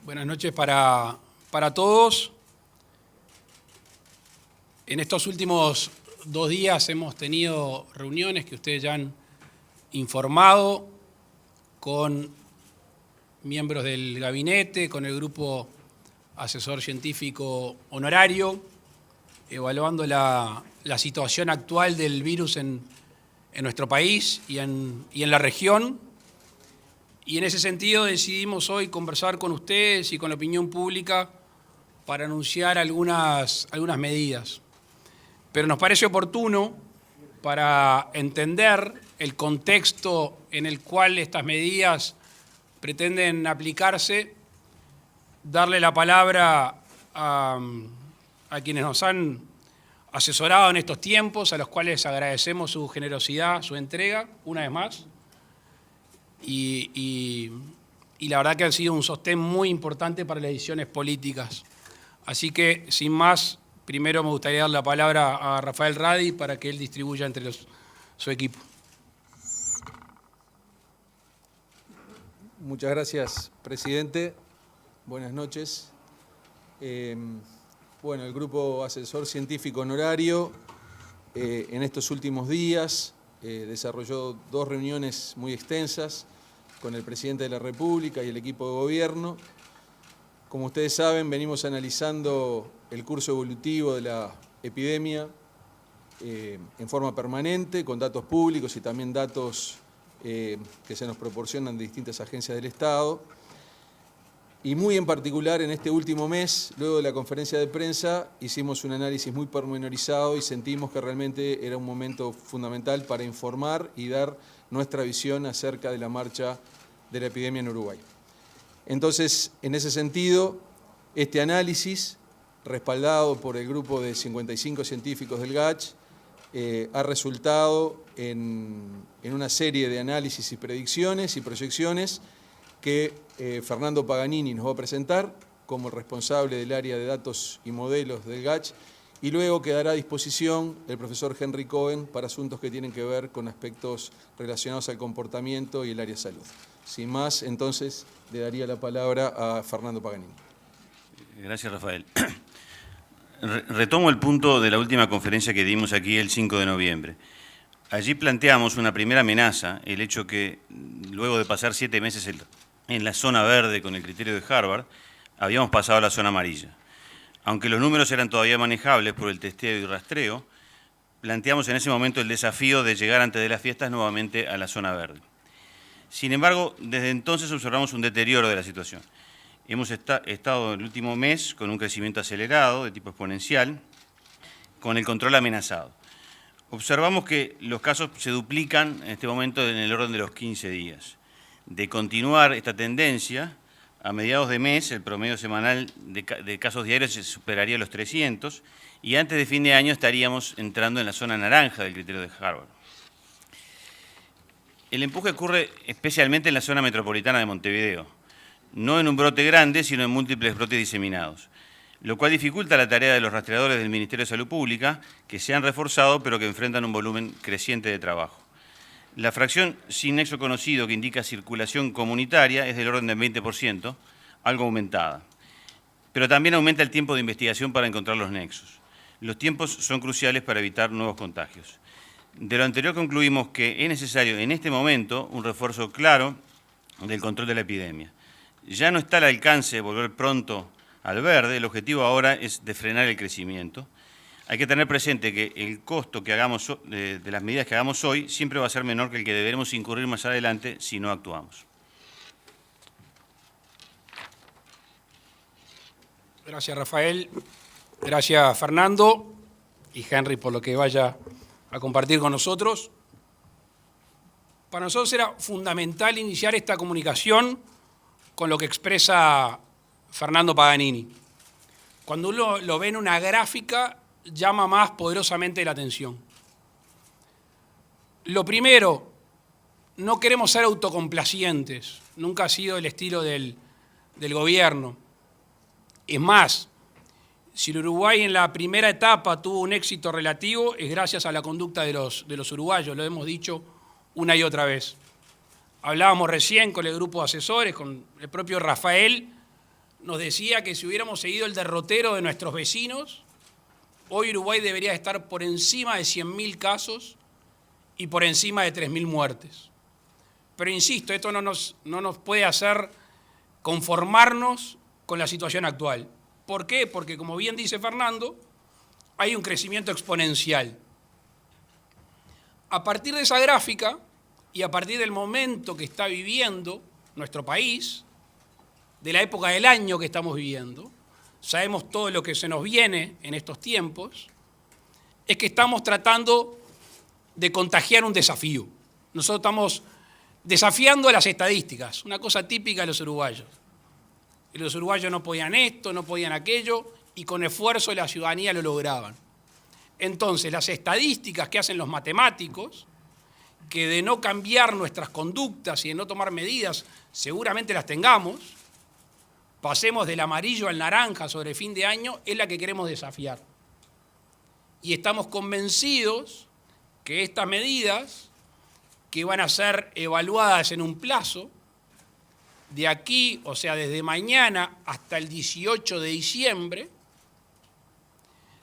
Buenas noches para todos. En estos últimos 2 días hemos tenido reuniones que ustedes ya han informado con miembros del gabinete, con el grupo asesor científico honorario, evaluando la situación actual del virus en nuestro país y en la región. Y en ese sentido decidimos hoy conversar con ustedes y con la opinión pública para anunciar algunas medidas. Pero nos parece oportuno, para entender el contexto en el cual estas medidas pretenden aplicarse, darle la palabra a quienes nos han asesorado en estos tiempos, a los cuales agradecemos su generosidad, su entrega, una vez más. Y la verdad que han sido un sostén muy importante para las decisiones políticas. Así que, sin más, primero me gustaría dar la palabra a Rafael Radi para que él distribuya entre su equipo. Muchas gracias, presidente. Buenas noches. Bueno, el Grupo Asesor Científico Honorario en estos últimos días desarrolló 2 reuniones muy extensas con el presidente de la República y el equipo de gobierno. Como ustedes saben, venimos analizando el curso evolutivo de la epidemia en forma permanente, con datos públicos y también datos que se nos proporcionan de distintas agencias del Estado. Y muy en particular en este último mes, luego de la conferencia de prensa, hicimos un análisis muy pormenorizado y sentimos que realmente era un momento fundamental para informar y dar nuestra visión acerca de la marcha de la epidemia en Uruguay. Entonces, en ese sentido, este análisis, respaldado por el grupo de 55 científicos del GACH, ha resultado en una serie de análisis y predicciones y proyecciones que Fernando Paganini nos va a presentar como responsable del área de datos y modelos del GACH, y luego quedará a disposición el profesor Henry Cohen para asuntos que tienen que ver con aspectos relacionados al comportamiento y el área de salud. Sin más, entonces, le daría la palabra a Fernando Paganini. Gracias, Rafael. Retomo el punto de la última conferencia que dimos aquí el 5 de noviembre. Allí planteamos una primera amenaza, el hecho que luego de pasar 7 meses en la zona verde con el criterio de Harvard, habíamos pasado a la zona amarilla. Aunque los números eran todavía manejables por el testeo y rastreo, planteamos en ese momento el desafío de llegar antes de las fiestas nuevamente a la zona verde. Sin embargo, desde entonces observamos un deterioro de la situación. Hemos estado el último mes con un crecimiento acelerado de tipo exponencial, con el control amenazado. Observamos que los casos se duplican en este momento en el orden de los 15 días. De continuar esta tendencia, a mediados de mes el promedio semanal de casos diarios se superaría los 300 y antes de fin de año estaríamos entrando en la zona naranja del criterio de Harvard. El empuje ocurre especialmente en la zona metropolitana de Montevideo, no en un brote grande, sino en múltiples brotes diseminados, lo cual dificulta la tarea de los rastreadores del Ministerio de Salud Pública, que se han reforzado pero que enfrentan un volumen creciente de trabajo. La fracción sin nexo conocido que indica circulación comunitaria es del orden del 20%, algo aumentada. Pero también aumenta el tiempo de investigación para encontrar los nexos. Los tiempos son cruciales para evitar nuevos contagios. De lo anterior concluimos que es necesario en este momento un refuerzo claro del control de la epidemia. Ya no está al alcance de volver pronto al verde, el objetivo ahora es de frenar el crecimiento. Hay que tener presente que el costo que hagamos de las medidas que hagamos hoy siempre va a ser menor que el que deberemos incurrir más adelante si no actuamos. Gracias, Rafael. Gracias, Fernando y Henry, por lo que vaya a compartir con nosotros. Para nosotros era fundamental iniciar esta comunicación con lo que expresa Fernando Paganini. Cuando uno lo ve en una gráfica, llama más poderosamente la atención. Lo primero, no queremos ser autocomplacientes, nunca ha sido el estilo del gobierno. Es más, si el Uruguay en la primera etapa tuvo un éxito relativo, es gracias a la conducta de los uruguayos, lo hemos dicho una y otra vez. Hablábamos recién con el grupo de asesores, con el propio Rafael, nos decía que si hubiéramos seguido el derrotero de nuestros vecinos, hoy Uruguay debería estar por encima de 100.000 casos y por encima de 3.000 muertes. Pero insisto, esto no nos puede hacer conformarnos con la situación actual. ¿Por qué? Porque, como bien dice Fernando, hay un crecimiento exponencial. A partir de esa gráfica y a partir del momento que está viviendo nuestro país, de la época del año que estamos viviendo, sabemos todo lo que se nos viene en estos tiempos, es que estamos tratando de contagiar un desafío. Nosotros estamos desafiando a las estadísticas, una cosa típica de los uruguayos. Los uruguayos no podían esto, no podían aquello, y con esfuerzo de la ciudadanía lo lograban. Entonces, las estadísticas que hacen los matemáticos, que de no cambiar nuestras conductas y de no tomar medidas, seguramente las tengamos, pasemos del amarillo al naranja sobre fin de año, es la que queremos desafiar. Y estamos convencidos que estas medidas, que van a ser evaluadas en un plazo, de aquí, o sea, desde mañana hasta el 18 de diciembre,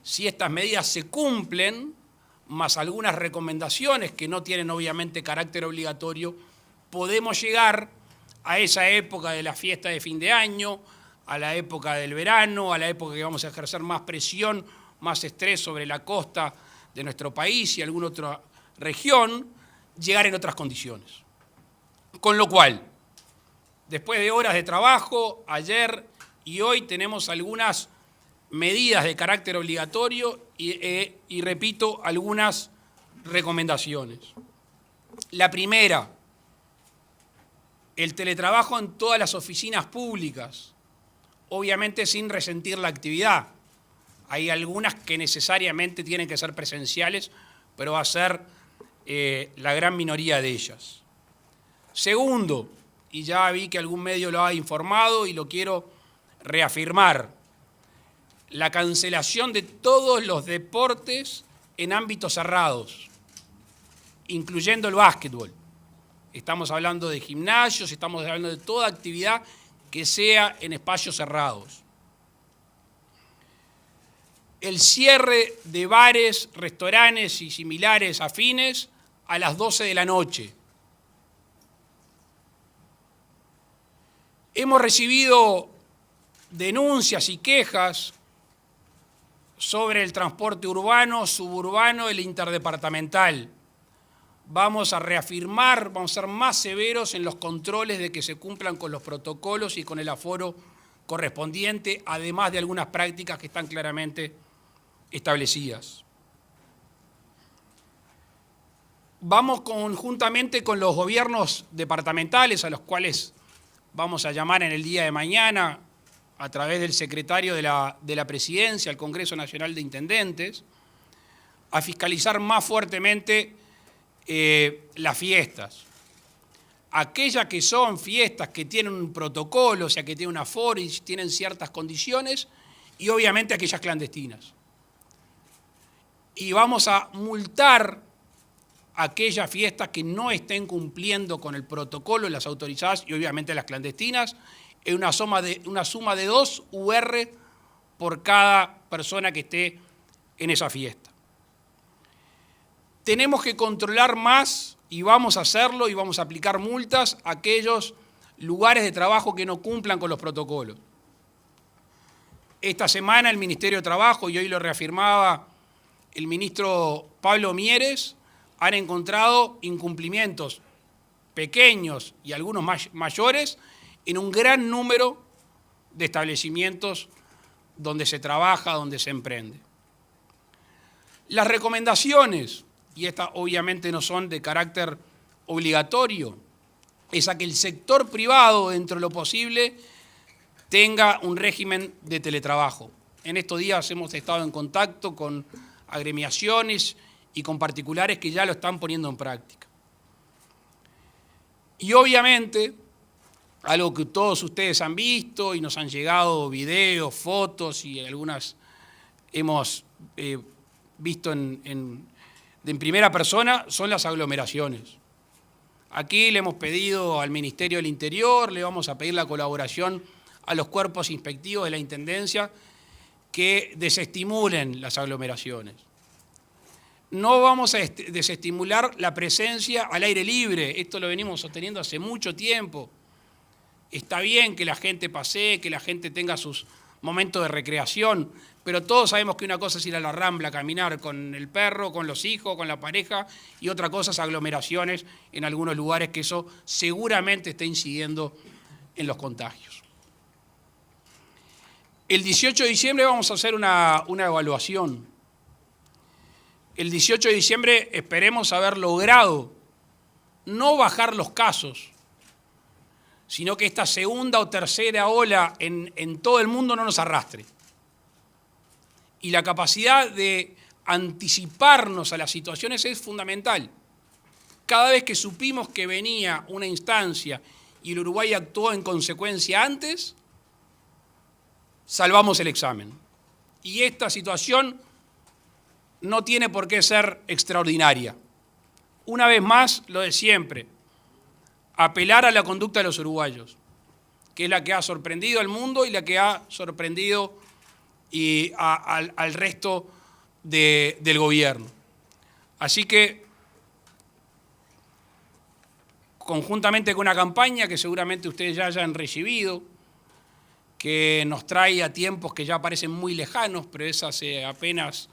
si estas medidas se cumplen, más algunas recomendaciones que no tienen obviamente carácter obligatorio, podemos llegar a esa época de la fiesta de fin de año, a la época del verano, a la época que vamos a ejercer más presión, más estrés sobre la costa de nuestro país y alguna otra región, llegar en otras condiciones. Con lo cual, después de horas de trabajo, ayer y hoy tenemos algunas medidas de carácter obligatorio y repito, algunas recomendaciones. La primera, el teletrabajo en todas las oficinas públicas, obviamente sin resentir la actividad. Hay algunas que necesariamente tienen que ser presenciales, pero va a ser la gran minoría de ellas. Segundo, y ya vi que algún medio lo ha informado y lo quiero reafirmar, la cancelación de todos los deportes en ámbitos cerrados, incluyendo el básquetbol. Estamos hablando de gimnasios, estamos hablando de toda actividad que sea en espacios cerrados. El cierre de bares, restaurantes y similares afines a las 12 de la noche. Hemos recibido denuncias y quejas sobre el transporte urbano, suburbano y el interdepartamental. Vamos a reafirmar, vamos a ser más severos en los controles de que se cumplan con los protocolos y con el aforo correspondiente, además de algunas prácticas que están claramente establecidas. Vamos conjuntamente con los gobiernos departamentales, a los cuales vamos a llamar en el día de mañana, a través del secretario de la Presidencia, el Congreso Nacional de Intendentes, a fiscalizar más fuertemente las fiestas. Aquellas que son fiestas que tienen un protocolo, o sea, que tienen un aforo y tienen ciertas condiciones, y obviamente aquellas clandestinas. Y vamos a multar aquellas fiestas que no estén cumpliendo con el protocolo, las autorizadas y obviamente las clandestinas, en una suma de 2 UR por cada persona que esté en esa fiesta. Tenemos que controlar más, y vamos a hacerlo, y vamos a aplicar multas a aquellos lugares de trabajo que no cumplan con los protocolos. Esta semana el Ministerio de Trabajo, y hoy lo reafirmaba el ministro Pablo Mieres, han encontrado incumplimientos pequeños y algunos mayores en un gran número de establecimientos donde se trabaja, donde se emprende. Las recomendaciones, y estas obviamente no son de carácter obligatorio, es a que el sector privado, dentro de lo posible, tenga un régimen de teletrabajo. En estos días hemos estado en contacto con agremiaciones y con particulares que ya lo están poniendo en práctica. Y obviamente, algo que todos ustedes han visto y nos han llegado videos, fotos y algunas hemos visto en primera persona, son las aglomeraciones. Aquí le hemos pedido al Ministerio del Interior, le vamos a pedir la colaboración a los cuerpos inspectivos de la Intendencia que desestimulen las aglomeraciones. No vamos a desestimular la presencia al aire libre, esto lo venimos sosteniendo hace mucho tiempo. Está bien que la gente pasee, que la gente tenga sus momentos de recreación, pero todos sabemos que una cosa es ir a la Rambla a caminar con el perro, con los hijos, con la pareja, y otra cosa es aglomeraciones en algunos lugares, que eso seguramente está incidiendo en los contagios. El 18 de diciembre vamos a hacer una evaluación. El 18 de diciembre esperemos haber logrado no bajar los casos, sino que esta segunda o tercera ola en todo el mundo no nos arrastre. Y la capacidad de anticiparnos a las situaciones es fundamental. Cada vez que supimos que venía una instancia y el Uruguay actuó en consecuencia antes, salvamos el examen. Y esta situación no tiene por qué ser extraordinaria. Una vez más, lo de siempre, apelar a la conducta de los uruguayos, que es la que ha sorprendido al mundo y la que ha sorprendido al resto del gobierno. Así que, conjuntamente con una campaña que seguramente ustedes ya hayan recibido, que nos trae a tiempos que ya parecen muy lejanos, pero es hace apenas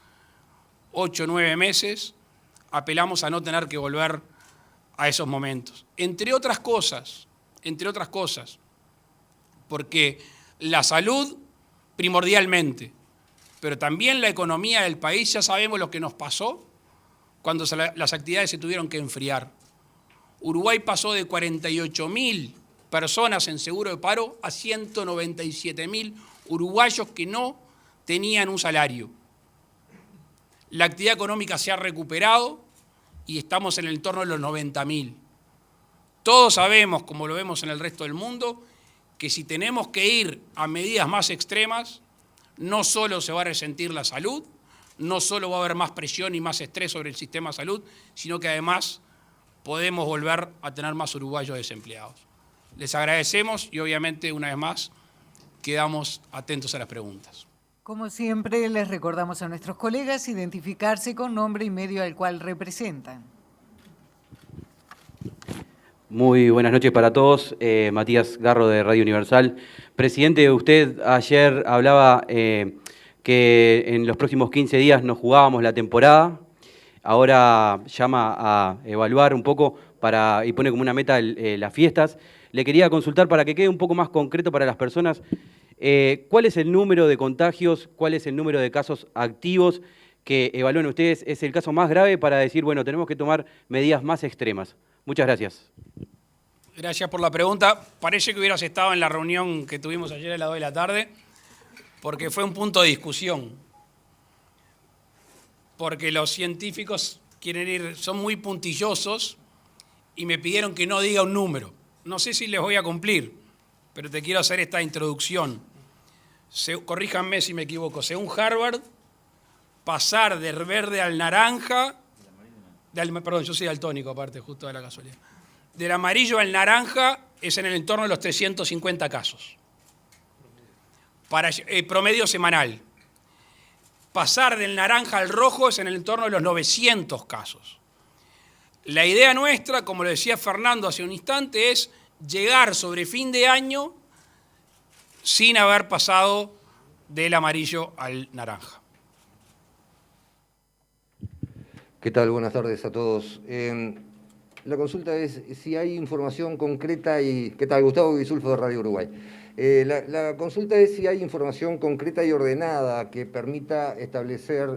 8 o 9 meses, apelamos a no tener que volver a esos momentos. Entre otras cosas, porque la salud primordialmente, pero también la economía del país, ya sabemos lo que nos pasó cuando las actividades se tuvieron que enfriar. Uruguay pasó de 48.000 personas en seguro de paro a 197.000 uruguayos que no tenían un salario. La actividad económica se ha recuperado y estamos en el entorno de los 90.000. Todos sabemos, como lo vemos en el resto del mundo, que si tenemos que ir a medidas más extremas, no solo se va a resentir la salud, no solo va a haber más presión y más estrés sobre el sistema de salud, sino que además podemos volver a tener más uruguayos desempleados. Les agradecemos y obviamente una vez más quedamos atentos a las preguntas. Como siempre, les recordamos a nuestros colegas identificarse con nombre y medio al cual representan. Muy buenas noches para todos. Matías Garro de Radio Universal. Presidente, usted ayer hablaba que en los próximos 15 días nos jugábamos la temporada. Ahora llama a evaluar un poco y pone como una meta las fiestas. Le quería consultar para que quede un poco más concreto para las personas. ¿Cuál es el número de contagios? ¿Cuál es el número de casos activos que evalúan ustedes? ¿Es el caso más grave para decir, bueno, tenemos que tomar medidas más extremas? Muchas gracias. Gracias por la pregunta. Parece que hubieras estado en la reunión que tuvimos ayer a las 2 de la tarde, porque fue un punto de discusión. Porque los científicos son muy puntillosos y me pidieron que no diga un número. No sé si les voy a cumplir, pero te quiero hacer esta introducción. Corríjanme si me equivoco. Según Harvard, pasar del verde al naranja, perdón, yo soy daltónico aparte, justo de la casualidad. Del amarillo al naranja es en el entorno de los 350 casos. Promedio semanal. Pasar del naranja al rojo es en el entorno de los 900 casos. La idea nuestra, como lo decía Fernando hace un instante, es llegar sobre fin de año sin haber pasado del amarillo al naranja. ¿Qué tal? Buenas tardes a todos. La consulta es si hay información concreta y... ¿Qué tal? Gustavo Guisulfo de Radio Uruguay. La consulta es si hay información concreta y ordenada que permita establecer,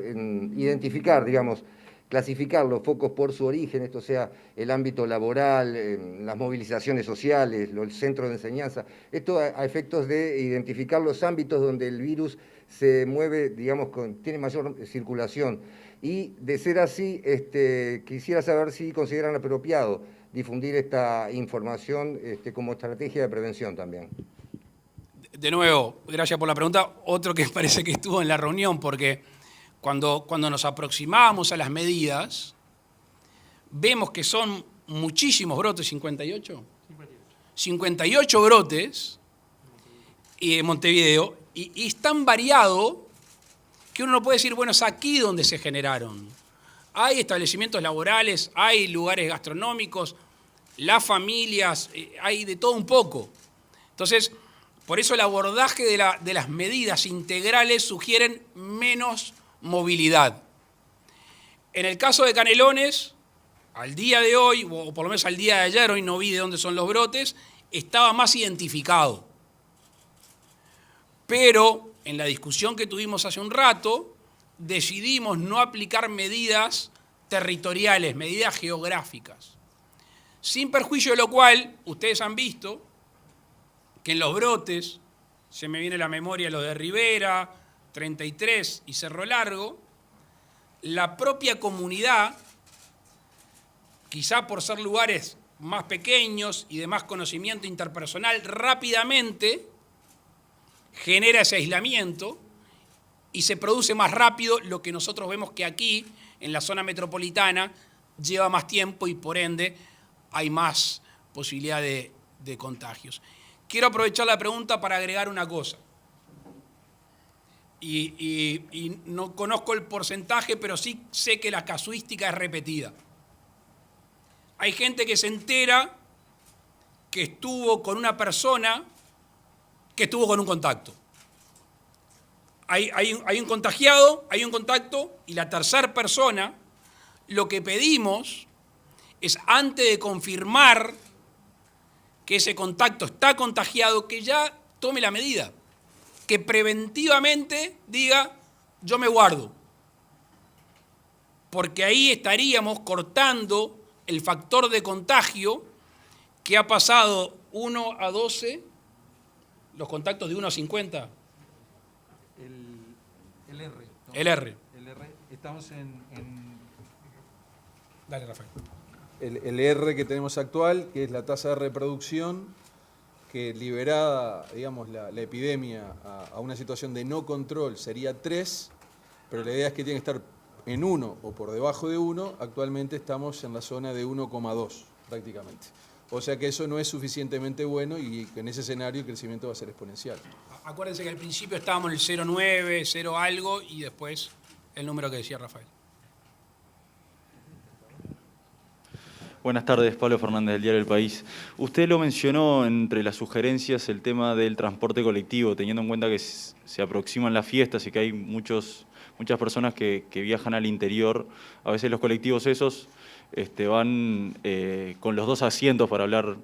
identificar, digamos, clasificar los focos por su origen, esto sea el ámbito laboral, las movilizaciones sociales, el centro de enseñanza, esto a efectos de identificar los ámbitos donde el virus se mueve, digamos, tiene mayor circulación. Y de ser así, quisiera saber si consideran apropiado difundir esta información como estrategia de prevención también. De nuevo, gracias por la pregunta. Otro que parece que estuvo en la reunión, porque cuando nos aproximamos a las medidas, vemos que son muchísimos brotes, 58 brotes, y Montevideo, y es tan variado que uno no puede decir, bueno, es aquí donde se generaron. Hay establecimientos laborales, hay lugares gastronómicos, las familias, hay de todo un poco. Entonces, por eso el abordaje de las medidas integrales sugieren menos movilidad. En el caso de Canelones, al día de hoy, o por lo menos al día de ayer, hoy no vi de dónde son los brotes, estaba más identificado. Pero en la discusión que tuvimos hace un rato, decidimos no aplicar medidas territoriales, medidas geográficas. Sin perjuicio de lo cual, ustedes han visto que en los brotes, se me viene a la memoria lo de Rivera, 33 y Cerro Largo, la propia comunidad, quizá por ser lugares más pequeños y de más conocimiento interpersonal, rápidamente genera ese aislamiento y se produce más rápido lo que nosotros vemos que aquí, en la zona metropolitana, lleva más tiempo y por ende hay más posibilidad de contagios. Quiero aprovechar la pregunta para agregar una cosa. Y no conozco el porcentaje, pero sí sé que la casuística es repetida. Hay gente que se entera que estuvo con una persona que estuvo con un contacto. Hay un contagiado, hay un contacto, y la tercera persona, lo que pedimos es, antes de confirmar que ese contacto está contagiado, que ya tome la medida, que preventivamente diga, yo me guardo. Porque ahí estaríamos cortando el factor de contagio que ha pasado 1 a 12, los contactos de 1 a 50. El R. ¿no? El R. El R. Estamos en Dale, Rafael. el R que tenemos actual, que es la tasa de reproducción, que liberada, digamos, la epidemia a una situación de no control sería 3, pero la idea es que tiene que estar en 1 o por debajo de 1. Actualmente estamos en la zona de 1,2 prácticamente. O sea que eso no es suficientemente bueno y en ese escenario el crecimiento va a ser exponencial. Acuérdense que al principio estábamos en el 0,9, 0 algo, y después el número que decía Rafael. Buenas tardes, Pablo Fernández, del diario El País. Usted lo mencionó entre las sugerencias el tema del transporte colectivo, teniendo en cuenta que se aproximan las fiestas y que hay muchas personas que viajan al interior. A veces los colectivos esos van con los 2 asientos, para hablar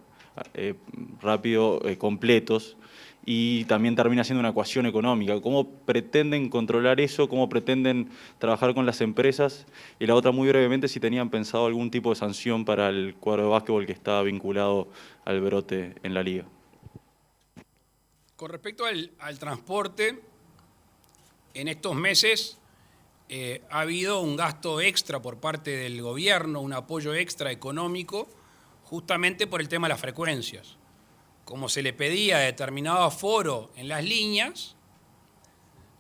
rápido, completos, y también termina siendo una ecuación económica. ¿Cómo pretenden controlar eso? ¿Cómo pretenden trabajar con las empresas? Y la otra, muy brevemente, si tenían pensado algún tipo de sanción para el cuadro de básquetbol que está vinculado al brote en la liga. Con respecto al transporte, en estos meses ha habido un gasto extra por parte del gobierno, un apoyo extra económico, justamente por el tema de las frecuencias. Como se le pedía determinado aforo en las líneas,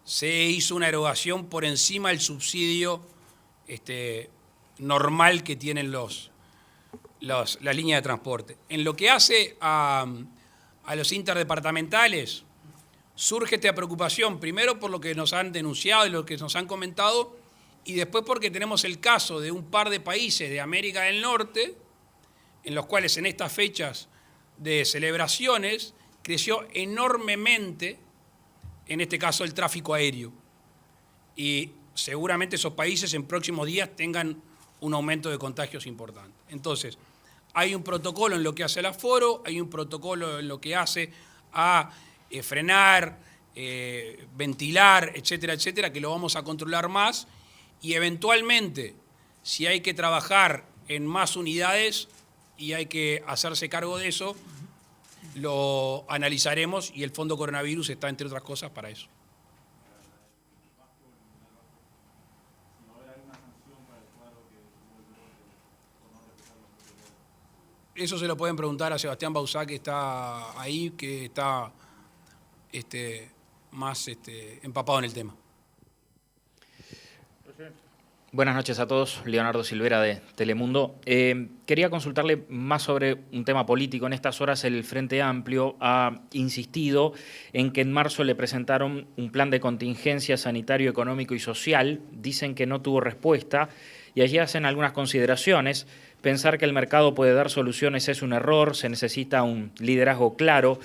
se hizo una erogación por encima del subsidio normal que tienen las líneas de transporte. En lo que hace a los interdepartamentales, surge esta preocupación, primero por lo que nos han denunciado y lo que nos han comentado, y después porque tenemos el caso de un par de países de América del Norte, en los cuales en estas fechas de celebraciones creció enormemente, en este caso, el tráfico aéreo. Y seguramente esos países en próximos días tengan un aumento de contagios importante. Entonces, hay un protocolo en lo que hace al aforo, hay un protocolo en lo que hace a frenar, ventilar, etcétera, etcétera, que lo vamos a controlar más, y eventualmente, si hay que trabajar en más unidades y hay que hacerse cargo de eso, lo analizaremos, y el Fondo Coronavirus está, entre otras cosas, para eso. Eso se lo pueden preguntar a Sebastián Bauzá, que está ahí, que está más empapado en el tema. Buenas noches a todos, Leonardo Silvera de Telemundo. Quería consultarle más sobre un tema político. En estas horas el Frente Amplio ha insistido en que en marzo le presentaron un plan de contingencia sanitario, económico y social. Dicen que no tuvo respuesta y allí hacen algunas consideraciones. Pensar que el mercado puede dar soluciones es un error, se necesita un liderazgo claro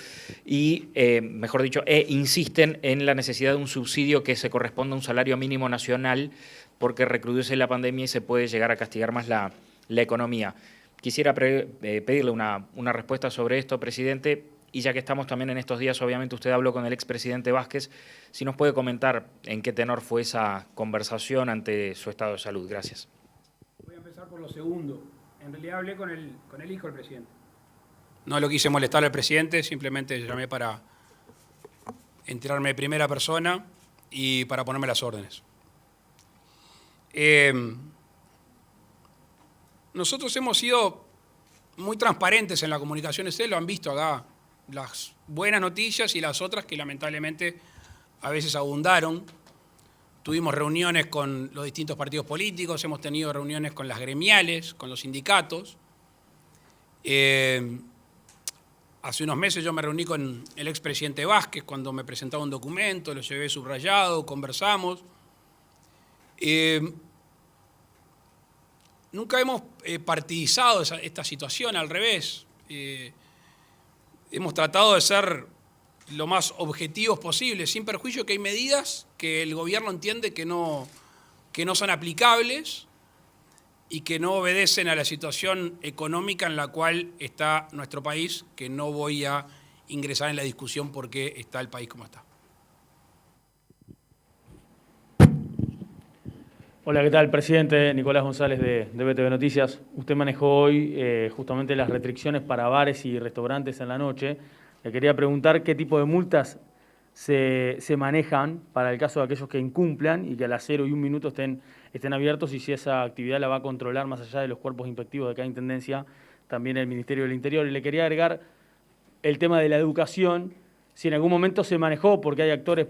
y, mejor dicho, insisten en la necesidad de un subsidio que se corresponda a un salario mínimo nacional porque recrudece la pandemia y se puede llegar a castigar más la economía. Quisiera pedirle una respuesta sobre esto, presidente, y ya que estamos también en estos días, obviamente usted habló con el expresidente Vázquez, si nos puede comentar en qué tenor fue esa conversación ante su estado de salud. Gracias. Voy a empezar por lo segundo. En realidad hablé con el hijo del presidente. No lo quise molestar al presidente, simplemente llamé para enterarme de primera persona y para ponerme las órdenes. Nosotros hemos sido muy transparentes en la comunicación, ustedes lo han visto acá, las buenas noticias y las otras que lamentablemente a veces abundaron. Tuvimos reuniones con los distintos partidos políticos, hemos tenido reuniones con las gremiales, con los sindicatos. Hace unos meses yo me reuní con el expresidente Vázquez cuando me presentaba un documento, lo llevé subrayado, conversamos. Nunca hemos partidizado esta situación, al revés. Hemos tratado de ser lo más objetivos posible, sin perjuicio que hay medidas que el gobierno entiende que no son aplicables y que no obedecen a la situación económica en la cual está nuestro país, que no voy a ingresar en la discusión por qué está el país como está. Hola, ¿qué tal? Presidente Nicolás González de BTV Noticias. Usted manejó hoy justamente las restricciones para bares y restaurantes en la noche. Le quería preguntar qué tipo de multas se manejan para el caso de aquellos que incumplan y que a las 0 y 1 minuto estén abiertos, y si esa actividad la va a controlar más allá de los cuerpos inspectivos de cada intendencia, también el Ministerio del Interior. Y le quería agregar el tema de la educación, si en algún momento se manejó, porque hay actores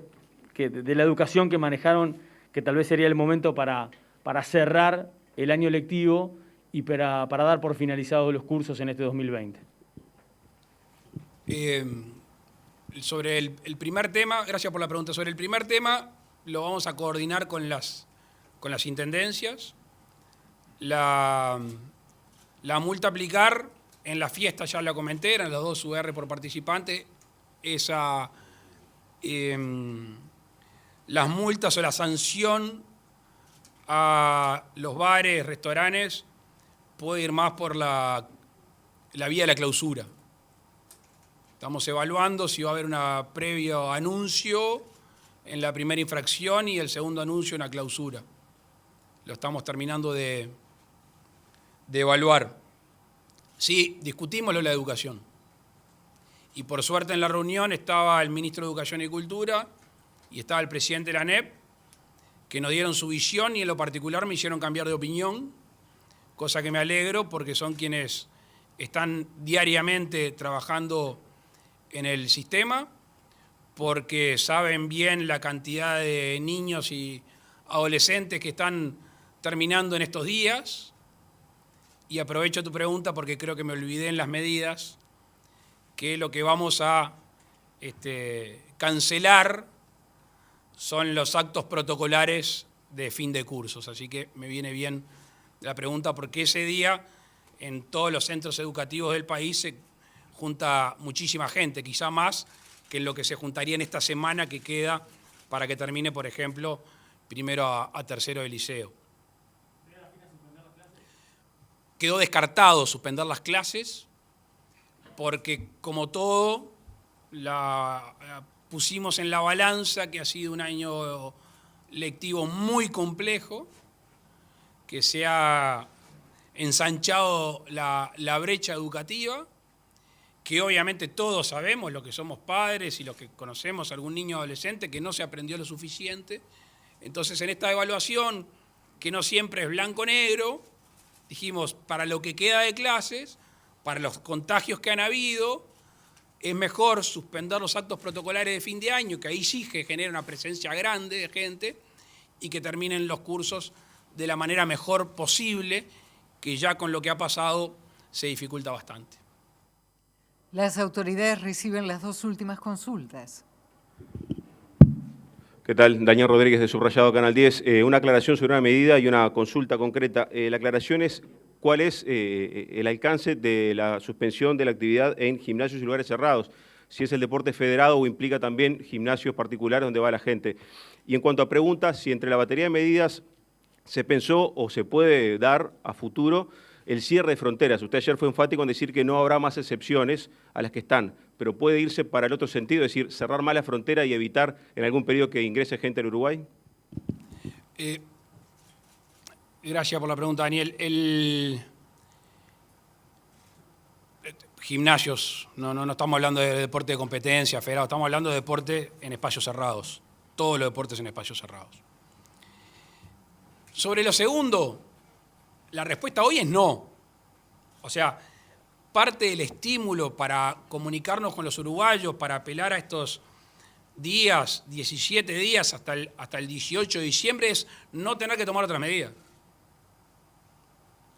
de la educación que manejaron que tal vez sería el momento para cerrar el año lectivo y para dar por finalizados los cursos en este 2020. Sobre el primer tema, gracias por la pregunta. Sobre el primer tema, lo vamos a coordinar con las intendencias. La multa a aplicar en la fiesta, ya la comenté, eran los 2 UR por participante. Las multas o la sanción a los bares, restaurantes, puede ir más por la vía de la clausura. Estamos evaluando si va a haber un previo anuncio en la primera infracción y el segundo anuncio una clausura. Lo estamos terminando de evaluar. Sí, discutimos lo de la educación. Y por suerte en la reunión estaba el ministro de Educación y Cultura y estaba el presidente de la ANEP, que nos dieron su visión y en lo particular me hicieron cambiar de opinión, cosa que me alegro porque son quienes están diariamente trabajando en el sistema, porque saben bien la cantidad de niños y adolescentes que están terminando en estos días. Y aprovecho tu pregunta porque creo que me olvidé en las medidas que lo que vamos a cancelar son los actos protocolares de fin de cursos. Así que me viene bien la pregunta porque ese día en todos los centros educativos del país se junta muchísima gente, quizá más que en lo que se juntaría en esta semana que queda para que termine, por ejemplo, primero a tercero de liceo. Quedó descartado suspender las clases porque, como todo, pusimos en la balanza que ha sido un año lectivo muy complejo, que se ha ensanchado la brecha educativa, que obviamente todos sabemos, los que somos padres y los que conocemos a algún niño adolescente, que no se aprendió lo suficiente. Entonces, en esta evaluación, que no siempre es blanco-negro, dijimos, para lo que queda de clases, para los contagios que han habido, es mejor suspender los actos protocolares de fin de año, que ahí sí que genera una presencia grande de gente, y que terminen los cursos de la manera mejor posible, que ya con lo que ha pasado se dificulta bastante. Las autoridades reciben las dos últimas consultas. ¿Qué tal? Daniel Rodríguez de Subrayado Canal 10. Una aclaración sobre una medida y una consulta concreta. La aclaración es cuál es el alcance de la suspensión de la actividad en gimnasios y lugares cerrados. Si es el deporte federado o implica también gimnasios particulares donde va la gente. Y en cuanto a preguntas, si entre la batería de medidas se pensó o se puede dar a futuro el cierre de fronteras. Usted ayer fue enfático en decir que no habrá más excepciones a las que están, pero puede irse para el otro sentido, es decir, cerrar más la frontera y evitar en algún periodo que ingrese gente al Uruguay. Gracias por la pregunta, Daniel. Gimnasios, no estamos hablando de deporte de competencia, federado, estamos hablando de deporte en espacios cerrados, todos los deportes en espacios cerrados. Sobre lo segundo, la respuesta hoy es no. O sea, parte del estímulo para comunicarnos con los uruguayos, para apelar a estos días, 17 días hasta el 18 de diciembre, es no tener que tomar otras medidas.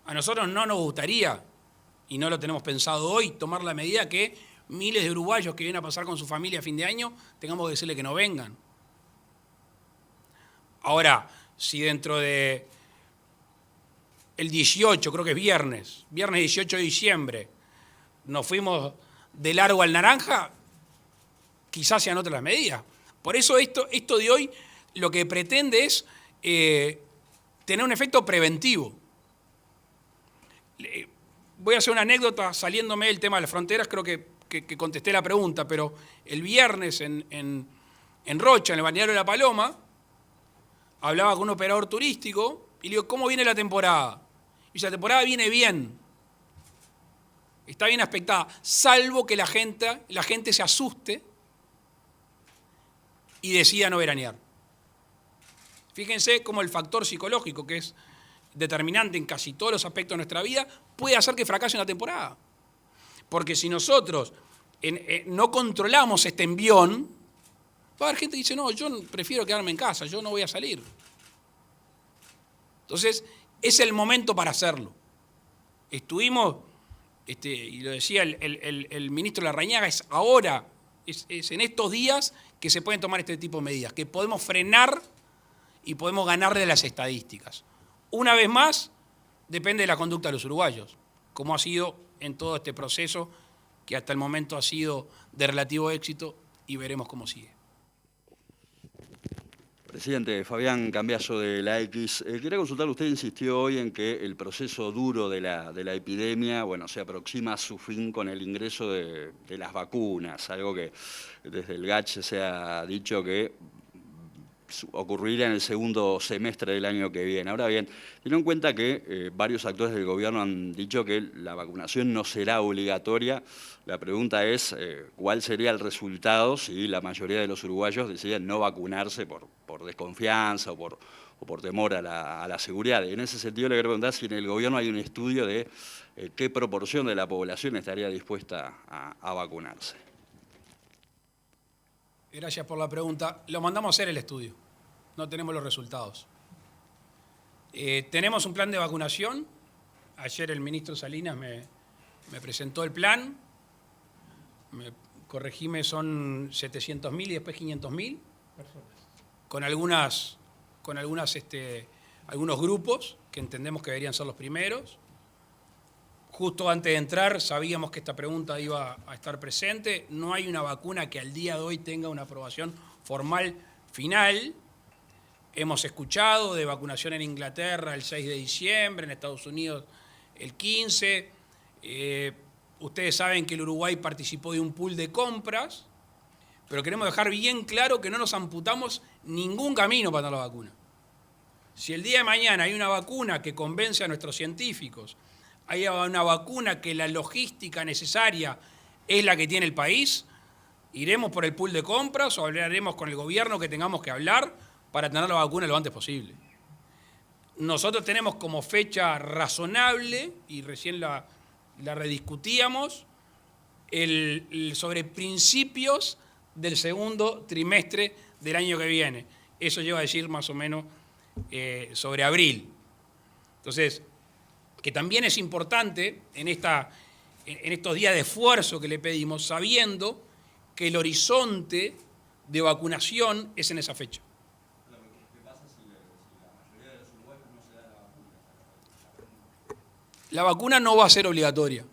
A nosotros no nos gustaría, y no lo tenemos pensado hoy, tomar la medida que miles de uruguayos que vienen a pasar con su familia a fin de año, tengamos que decirle que no vengan. Ahora, si dentro de el 18, creo que es viernes 18 de diciembre, nos fuimos de largo al naranja, quizás sean otras medidas. Por eso esto de hoy lo que pretende es tener un efecto preventivo. Voy a hacer una anécdota saliéndome del tema de las fronteras, creo que contesté la pregunta, pero el viernes en Rocha, en el balneario de La Paloma, hablaba con un operador turístico y le digo, ¿cómo viene la temporada? Y dice, la temporada viene bien. Está bien aspectada, salvo que la gente se asuste y decida no veranear. Fíjense cómo el factor psicológico, que es determinante en casi todos los aspectos de nuestra vida, puede hacer que fracase una temporada. Porque si nosotros no controlamos este envión, va a haber gente que dice, no, yo prefiero quedarme en casa, yo no voy a salir. Entonces, es el momento para hacerlo. Estuvimos, y lo decía el ministro Larrañaga, es ahora, es en estos días que se pueden tomar este tipo de medidas, que podemos frenar y podemos ganarle las estadísticas. Una vez más, depende de la conducta de los uruguayos, como ha sido en todo este proceso, que hasta el momento ha sido de relativo éxito, y veremos cómo sigue. Presidente, Fabián Cambiaso de la X. Quería consultarle, usted insistió hoy en que el proceso duro de la epidemia, bueno, se aproxima a su fin con el ingreso de las vacunas, algo que desde el GACH se ha dicho que ocurrirá en el segundo semestre del año que viene. Ahora bien, teniendo en cuenta que varios actores del gobierno han dicho que la vacunación no será obligatoria, la pregunta es cuál sería el resultado si la mayoría de los uruguayos deciden no vacunarse por desconfianza o por temor a la seguridad. Y en ese sentido le quiero preguntar si en el gobierno hay un estudio de qué proporción de la población estaría dispuesta a vacunarse. Gracias por la pregunta. Lo mandamos a hacer el estudio. No tenemos los resultados. Tenemos un plan de vacunación. Ayer el ministro Salinas me presentó el plan. Corregime, son 700.000 y después 500.000. Con algunos grupos que entendemos que deberían ser los primeros. Justo antes de entrar sabíamos que esta pregunta iba a estar presente. No hay una vacuna que al día de hoy tenga una aprobación formal final. Hemos escuchado de vacunación en Inglaterra el 6 de diciembre, en Estados Unidos el 15. Ustedes saben que el Uruguay participó de un pool de compras, pero queremos dejar bien claro que no nos amputamos ningún camino para dar la vacuna. Si el día de mañana hay una vacuna que convence a nuestros científicos, hay una vacuna que la logística necesaria es la que tiene el país, iremos por el pool de compras o hablaremos con el gobierno que tengamos que hablar para tener la vacuna lo antes posible. Nosotros tenemos como fecha razonable, y recién la rediscutíamos, sobre principios del segundo trimestre del año que viene. Eso lleva a decir más o menos sobre abril. Entonces, que también es importante en estos días de esfuerzo que le pedimos, sabiendo que el horizonte de vacunación es en esa fecha. La vacuna no va a ser obligatoria.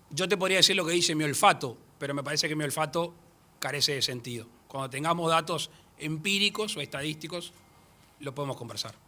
Yo te podría decir lo que dice mi olfato, pero me parece que mi olfato carece de sentido. Cuando tengamos datos empíricos o estadísticos, lo podemos conversar.